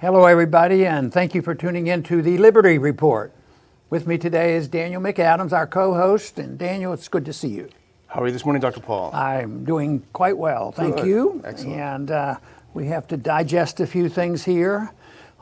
Hello, everybody, and thank you for tuning in to the Liberty Report. With me today is Daniel McAdams, our co-host. And Daniel, it's good to see you. How are you this morning, Dr. Paul? I'm doing quite well, thank you. Excellent. And we have to digest a few things here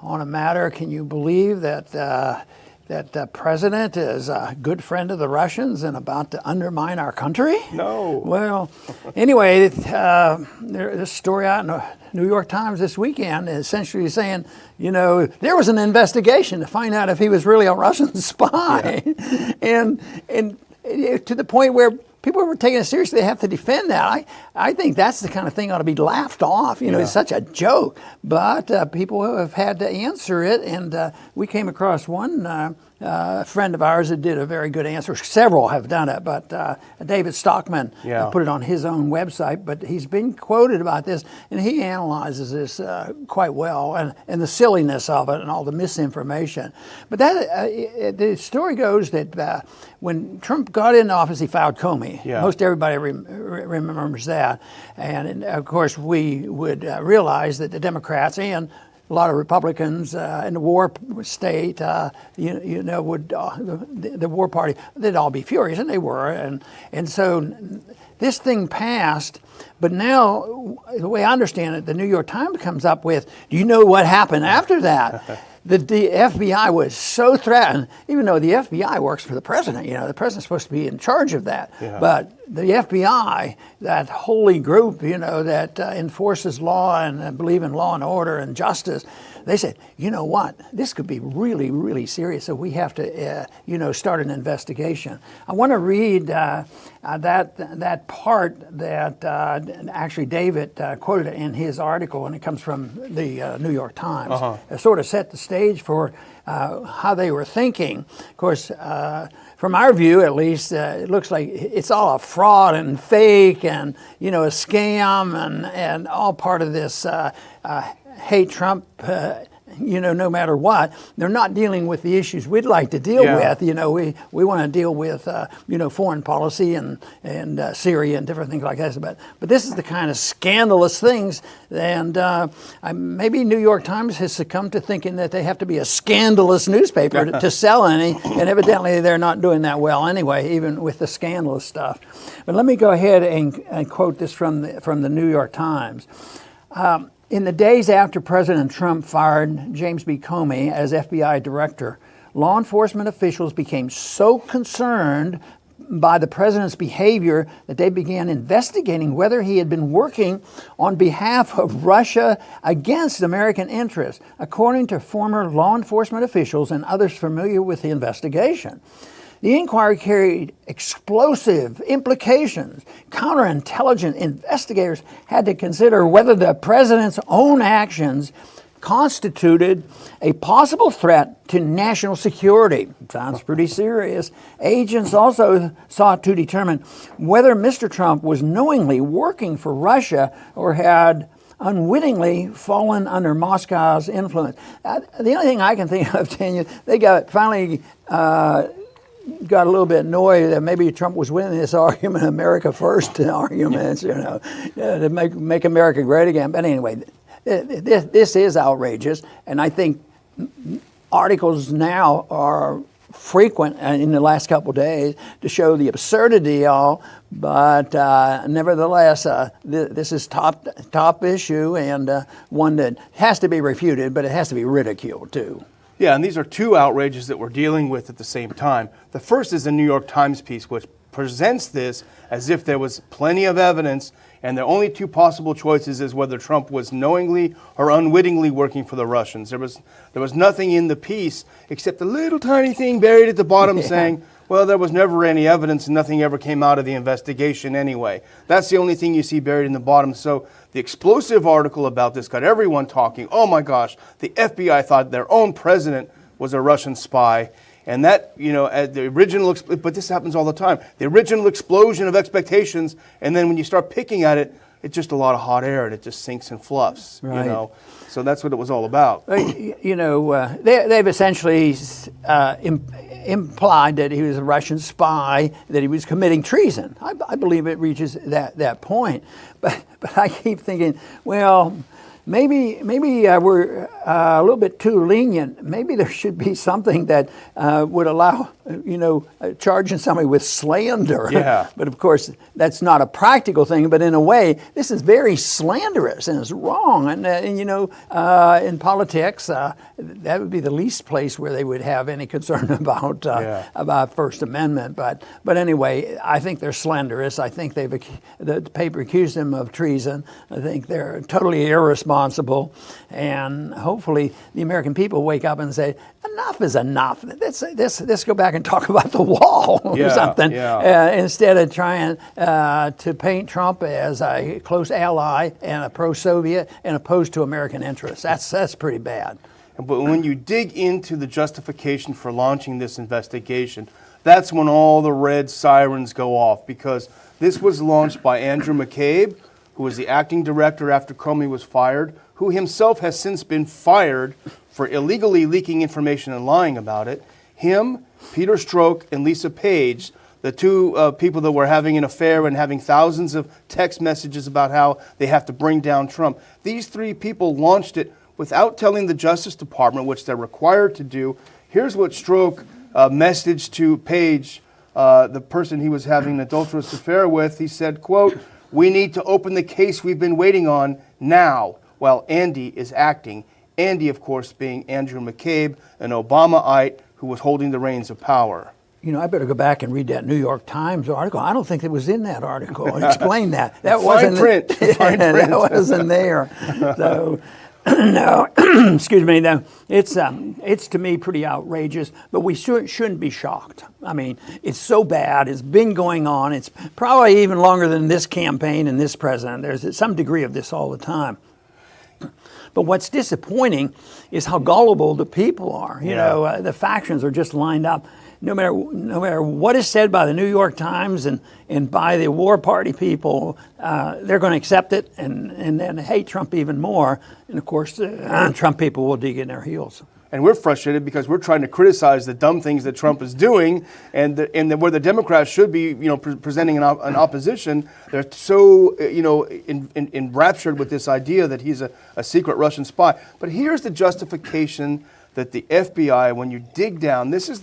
on a matter. Can you believe that the president is a good friend of the Russians and about to undermine our country? No. Well, anyway, this story out in the New York Times this weekend is essentially saying, you know, there was an investigation to find out if he was really a Russian spy. Yeah. and to the point where people were taking it seriously, they have to defend that. I think that's the kind of thing ought to be laughed off. You know, it's such a joke. But people have had to answer it, and we came across one friend of ours that did a very good answer. Several have done it, but David Stockman put it on his own website. But he's been quoted about this, and he analyzes this quite well, and the silliness of it and all the misinformation. But that the story goes that when Trump got into office, he fired Comey. Yeah. Most everybody remembers that. And of course, we would realize that the Democrats and a lot of Republicans in the war state, the war party, they'd all be furious, and they were. And so this thing passed, but now, the way I understand it, the New York Times comes up with, do you know what happened after that? The FBI was so threatened, even though the FBI works for the president. You know, the president's supposed to be in charge of that. Yeah. But the FBI, that holy group, you know, that enforces law and believe in law and order and justice, they said, you know what, this could be really, really serious, so we have to, start an investigation. I want to read that part that actually David quoted in his article, and it comes from the New York Times. It sort of set the stage for how they were thinking. Of course, from our view, at least, it looks like it's all a fraud and fake and, a scam and all part of this hate Trump, no matter what. They're not dealing with the issues we'd like to deal with. We want to deal with, foreign policy and Syria and different things like that. But this is the kind of scandalous things. And maybe New York Times has succumbed to thinking that they have to be a scandalous newspaper to sell any. And evidently they're not doing that well anyway, even with the scandalous stuff. But let me go ahead and quote this from the New York Times. In the days after President Trump fired James B. Comey as FBI director, law enforcement officials became so concerned by the president's behavior that they began investigating whether he had been working on behalf of Russia against American interests, according to former law enforcement officials and others familiar with the investigation. The inquiry carried explosive implications. Counterintelligence investigators had to consider whether the president's own actions constituted a possible threat to national security. Sounds pretty serious. Agents also sought to determine whether Mr. Trump was knowingly working for Russia or had unwittingly fallen under Moscow's influence. The only thing I can think of, Tanya, they finally got a little bit annoyed that maybe Trump was winning this argument, America First arguments, to make America great again. But anyway, this is outrageous, and I think articles now are frequent in the last couple of days to show the absurdity of all. But nevertheless, this is top issue, and one that has to be refuted, but it has to be ridiculed too. Yeah, and these are two outrages that we're dealing with at the same time. The first is the New York Times piece, which presents this as if there was plenty of evidence, and the only two possible choices is whether Trump was knowingly or unwittingly working for the Russians. There was nothing in the piece except a little tiny thing buried at the bottom saying, well, there was never any evidence and nothing ever came out of the investigation anyway. That's the only thing you see buried in the bottom. So the explosive article about this got everyone talking. Oh my gosh, the FBI thought their own president was a Russian spy. And that, the original, but this happens all the time, the original explosion of expectations, and then when you start picking at it, it's just a lot of hot air and it just sinks and fluffs, right. So that's what it was all about. They've essentially implied that he was a Russian spy, that he was committing treason. I believe it reaches that point. But I keep thinking, well, maybe we're a little bit too lenient. Maybe there should be something that would allow, charging somebody with slander. Yeah. But of course, that's not a practical thing. But in a way, this is very slanderous and it's wrong. And in politics, that would be the least place where they would have any concern about First Amendment. But anyway, I think they're slanderous. I think the paper accused them of treason. I think they're totally irresponsible. And hopefully the American people wake up and say, enough is enough. Let's go back and talk about the wall or something, instead of trying to paint Trump as a close ally and a pro-Soviet and opposed to American interests. That's pretty bad. But when you dig into the justification for launching this investigation, that's when all the red sirens go off, because this was launched by Andrew McCabe, who was the acting director after Comey was fired, who himself has since been fired for illegally leaking information and lying about it. Him, Peter Strzok, and Lisa Page, the two people that were having an affair and having thousands of text messages about how they have to bring down Trump. These three people launched it without telling the Justice Department, which they're required to do. Here's what Strzok messaged to Page, the person he was having an adulterous affair with. He said, quote, "We need to open the case we've been waiting on now," while Andy is acting. Andy, of course, being Andrew McCabe, an Obamaite who was holding the reins of power. I better go back and read that New York Times article. I don't think it was in that article. Explain that. That wasn't print. Fine print. That wasn't there. So, no, excuse me. No, it's to me pretty outrageous. But we shouldn't be shocked. I mean, it's so bad. It's been going on. It's probably even longer than this campaign and this president. There's some degree of this all the time. But what's disappointing is how gullible the people are. The factions are just lined up. No matter what is said by the New York Times and by the War Party people, they're going to accept it and then hate Trump even more. And of course, Trump people will dig in their heels. And we're frustrated because we're trying to criticize the dumb things that Trump is doing, and where the Democrats should be, presenting an opposition, they're so, enraptured with this idea that he's a secret Russian spy. But here's the justification that the FBI, when you dig down, these are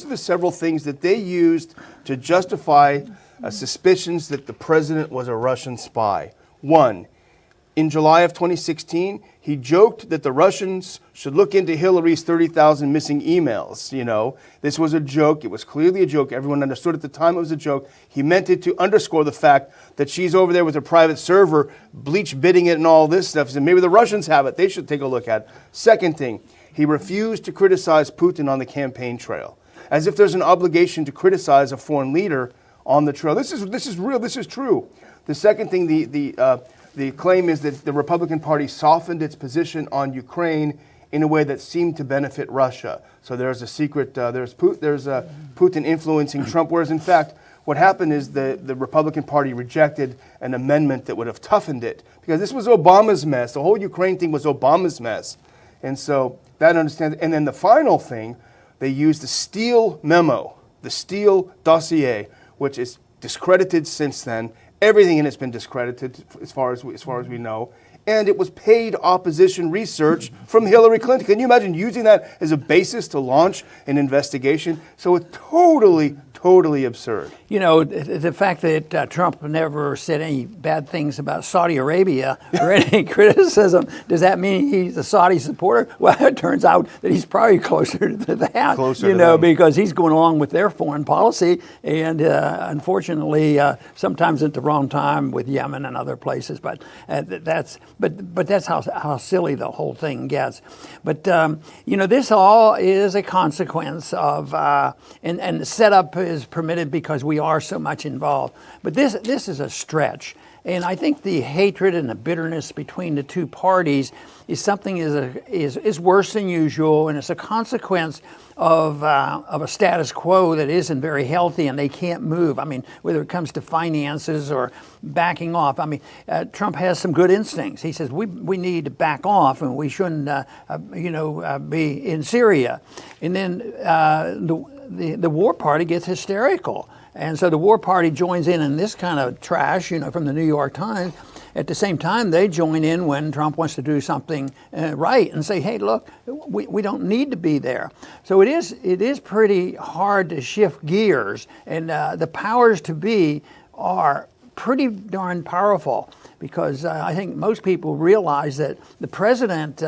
the several things that they used to justify suspicions that the president was a Russian spy. One, in July of 2016, he joked that the Russians should look into Hillary's 30,000 missing emails. This was a joke. It was clearly a joke. Everyone understood at the time it was a joke. He meant it to underscore the fact that she's over there with her private server, bleach bidding it and all this stuff. And maybe the Russians have it. They should take a look at it. Second thing, he refused to criticize Putin on the campaign trail, as if there's an obligation to criticize a foreign leader on the trail. This is real. This is true. The second thing, the claim is that the Republican Party softened its position on Ukraine in a way that seemed to benefit Russia. So there's a secret, there's Putin influencing Trump, whereas in fact, what happened is the Republican Party rejected an amendment that would have toughened it, because this was Obama's mess. The whole Ukraine thing was Obama's mess. And so that understands. And then the final thing, they used the Steele memo, the Steele dossier, which is discredited since then. Everything in it's been discredited as far as we know. And it was paid opposition research from Hillary Clinton. Can you imagine using that as a basis to launch an investigation? So it's totally absurd. The fact that Trump never said any bad things about Saudi Arabia or any criticism, does that mean he's a Saudi supporter? Well, it turns out that he's probably closer to that, because he's going along with their foreign policy, and unfortunately, sometimes at the wrong time with Yemen and other places. But that's how silly the whole thing gets. But this all is a consequence of and the setup is permitted because we are so much involved. But this is a stretch. And I think the hatred and the bitterness between the two parties is something is worse than usual, and it's a consequence of a status quo that isn't very healthy, and they can't move. I mean, whether it comes to finances or backing off. I mean, Trump has some good instincts. He says we need to back off, and we shouldn't be in Syria. And then the War Party gets hysterical. And so the War Party joins in this kind of trash, from the New York Times. at the same time, they join in when Trump wants to do something right and say, hey, look, we don't need to be there. So it is pretty hard to shift gears, and the powers to be are pretty darn powerful, because I think most people realize that the president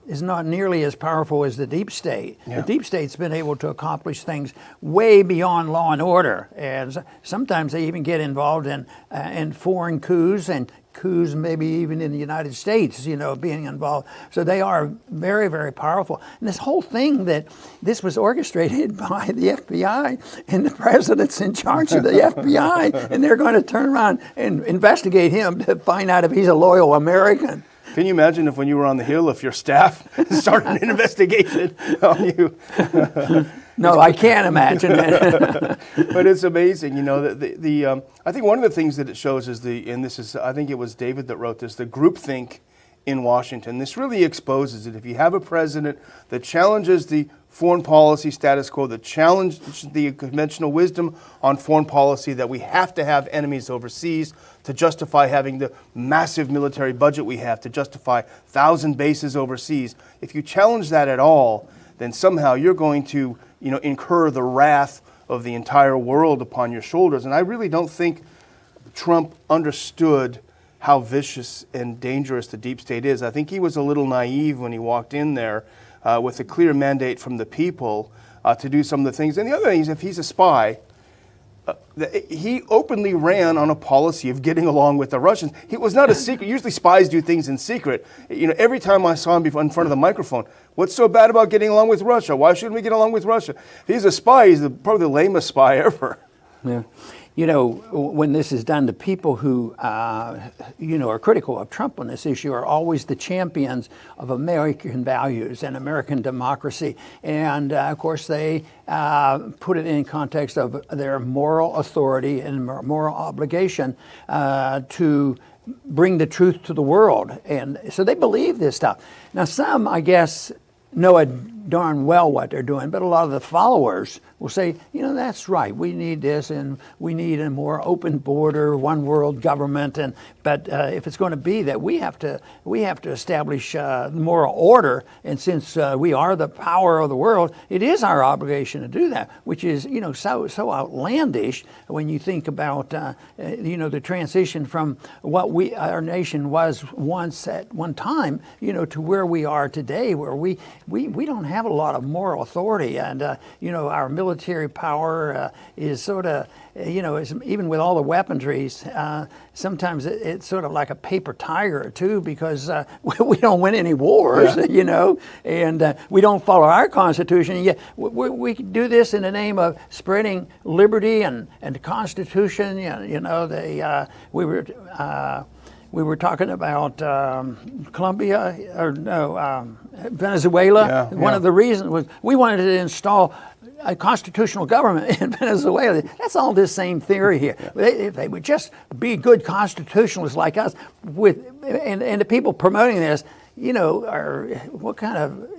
is not nearly as powerful as the deep state. Yeah. The deep state's been able to accomplish things way beyond law and order, and sometimes they even get involved in foreign coups, and coups maybe even in the United States, being involved. So they are very, very powerful. And this whole thing that this was orchestrated by the FBI, and the president's in charge of the FBI, and they're going to turn around and investigate him to find out if he's a loyal American. Can you imagine if when you were on the Hill, if your staff started an investigation on you? No, I can't imagine it. But it's amazing, I think one of the things that it shows is I think it was David that wrote this, the groupthink in Washington. This really exposes it. If you have a president that challenges the foreign policy status quo, that challenges the conventional wisdom on foreign policy, that we have to have enemies overseas to justify having the massive military budget we have, to justify 1,000 bases overseas. If you challenge that at all, then somehow you're going to incur the wrath of the entire world upon your shoulders. And I really don't think Trump understood how vicious and dangerous the deep state is. I think he was a little naive when he walked in there with a clear mandate from the people to do some of the things. And the other thing is, if he's a spy, he openly ran on a policy of getting along with the Russians. It was not a secret. Usually spies do things in secret. Every time I saw him in front of the microphone, what's so bad about getting along with Russia? Why shouldn't we get along with Russia? If he's a spy, he's probably the lamest spy ever. Yeah. When this is done, the people who, are critical of Trump on this issue are always the champions of American values and American democracy. And, of course, they put it in context of their moral authority and moral obligation to bring the truth to the world. And so they believe this stuff. Now, some, I guess, know darn well what they're doing, but a lot of the followers will say, that's right, we need this, and we need a more open border, one world government, but if it's going to be that, we have to establish moral order, and since we are the power of the world, it is our obligation to do that, which is so outlandish when you think about the transition from what our nation was once at one time, to where we are today, where we don't have a lot of moral authority, and our military power is sort of, even with all the weaponries, sometimes it's sort of like a paper tiger too, because we don't win any wars, and we don't follow our Constitution. And yet we do this in the name of spreading liberty and the Constitution. We were talking about Venezuela. One of the reasons was we wanted to install a constitutional government in Venezuela. That's all this same theory here. If they would just be good constitutionalists like us, and the people promoting this, are, what kind of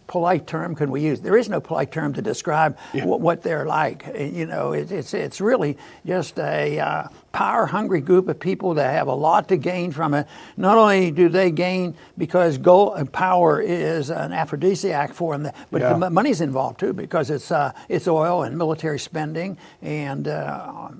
polite term can we use? There is no polite term to describe what they're like. It's really just a power-hungry group of people that have a lot to gain from it. Not only do they gain because gold and power is an aphrodisiac for them, but the money's involved too, because it's oil and military spending and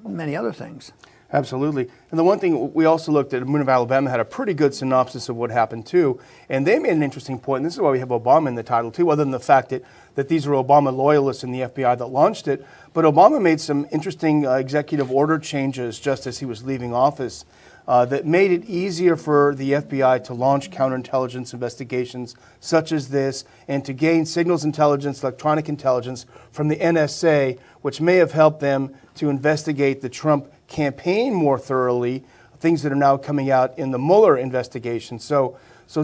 many other things. Absolutely. And the one thing we also looked at, Moon of Alabama had a pretty good synopsis of what happened too. And they made an interesting point, and this is why we have Obama in the title too, other than the fact that these were Obama loyalists in the FBI that launched it. But Obama made some interesting executive order changes just as he was leaving office that made it easier for the FBI to launch counterintelligence investigations such as this, and to gain signals intelligence, electronic intelligence from the NSA, which may have helped them to investigate the Trump campaign more thoroughly, things that are now coming out in the Mueller investigation. So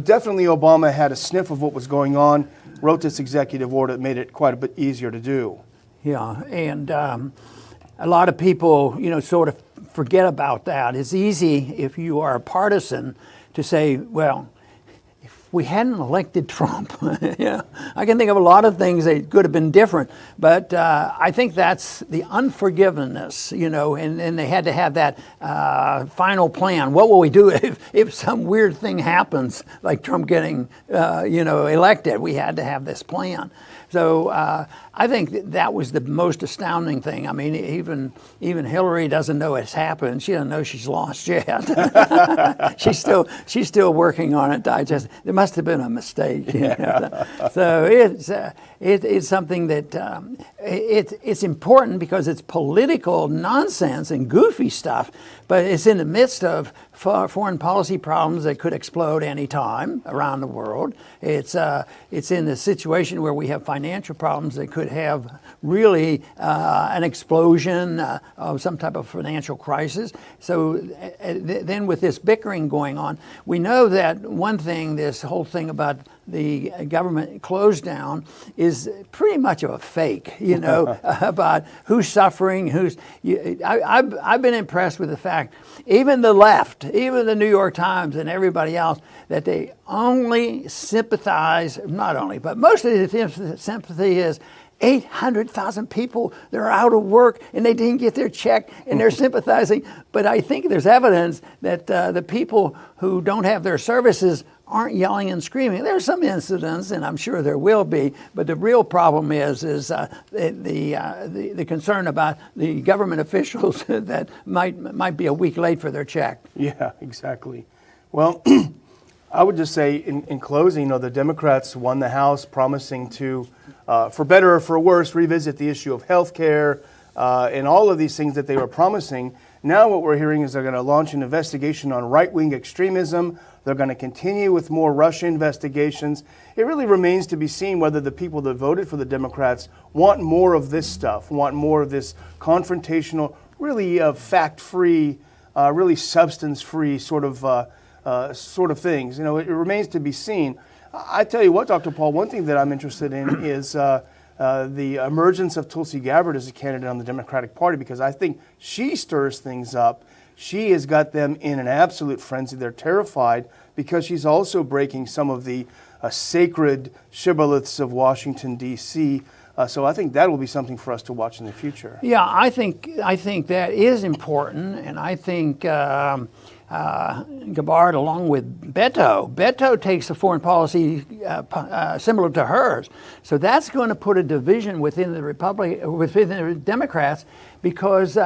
definitely Obama had a sniff of what was going on, wrote this executive order that made it quite a bit easier to do. Yeah, and a lot of people, sort of forget about that. It's easy if you are a partisan to say, well, we hadn't elected Trump. I can think of a lot of things that could have been different, but I think that's the unforgiveness, and they had to have that final plan. What will we do if some weird thing happens, like Trump getting, elected? We had to have this plan. So I think that was the most astounding thing. I mean, even Hillary doesn't know it's happened. She doesn't know she's lost yet. she's still working on it. There must have been a mistake. So it's something that it's important because it's political nonsense and goofy stuff, but it's in the midst of foreign policy problems that could explode any time around the world. It's in a situation where we have financial problems that could have really an explosion of some type of financial crisis. So then with this bickering going on, we know that one thing, this whole thing about the government closed down is pretty much of a fake, about who's suffering, I've been impressed with the fact, even the left, even the New York Times and everybody else, that they only sympathize, not only, but most of the sympathy is 800,000 people, they're out of work and they didn't get their check and they're sympathizing. But I think there's evidence that the people who don't have their services aren't yelling and screaming. There's some incidents, and I'm sure there will be, but the real problem is the concern about the government officials that might be a week late for their check. Yeah, exactly. Well, I would just say in closing, the Democrats won the House, promising to, for better or for worse, revisit the issue of health care and all of these things that they were promising. Now what we're hearing is they're going to launch an investigation on right-wing extremism. They're going to continue with more Russia investigations. It really remains to be seen whether the people that voted for the Democrats want more of this stuff, want more of this confrontational, really fact-free, really substance-free sort of things. It remains to be seen. I tell you what, Dr. Paul, one thing that I'm interested in is the emergence of Tulsi Gabbard as a candidate on the Democratic Party, because I think she stirs things up. She has got them in an absolute frenzy. They're terrified because she's also breaking some of the sacred shibboleths of Washington, D.C. So I think that will be something for us to watch in the future. Yeah, I think that is important, and I think Gabbard, along with Beto takes a foreign policy similar to hers. So that's going to put a division within the Democrats, because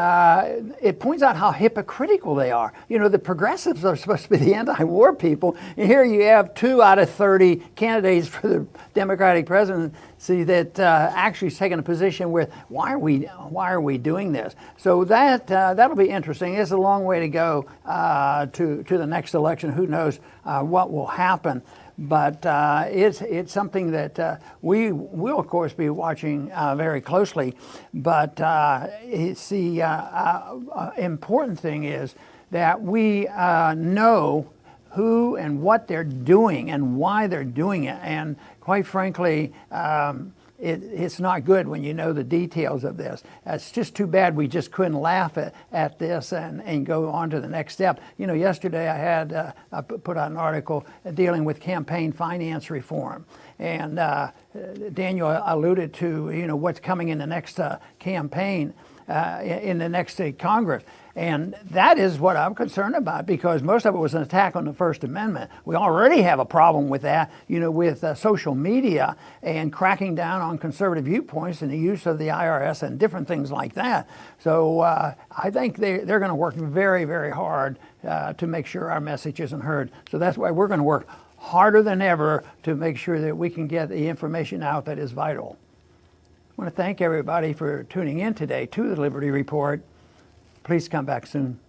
it points out how hypocritical they are. The progressives are supposed to be the anti-war people, and here you have 2 out of 30 candidates for the Democratic presidency that actually is taking a position with why are we doing this? So that'll be interesting. It's a long way to go to the next election. Who knows what will happen? But it's something that we will, of course, be watching very closely. But it's the important thing is that we know who and what they're doing and why they're doing it. And quite frankly, it's not good when you know the details of this. It's just too bad we just couldn't laugh at this and go on to the next step. Yesterday I put out an article dealing with campaign finance reform. And Daniel alluded to, what's coming in the next campaign, in the next Congress. And that is what I'm concerned about, because most of it was an attack on the First Amendment. We already have a problem with that, with social media and cracking down on conservative viewpoints and the use of the IRS and different things like that. So I think they're going to work very, very hard to make sure our message isn't heard. So that's why we're going to work harder than ever to make sure that we can get the information out that is vital. I want to thank everybody for tuning in today to the Liberty Report. Please come back soon.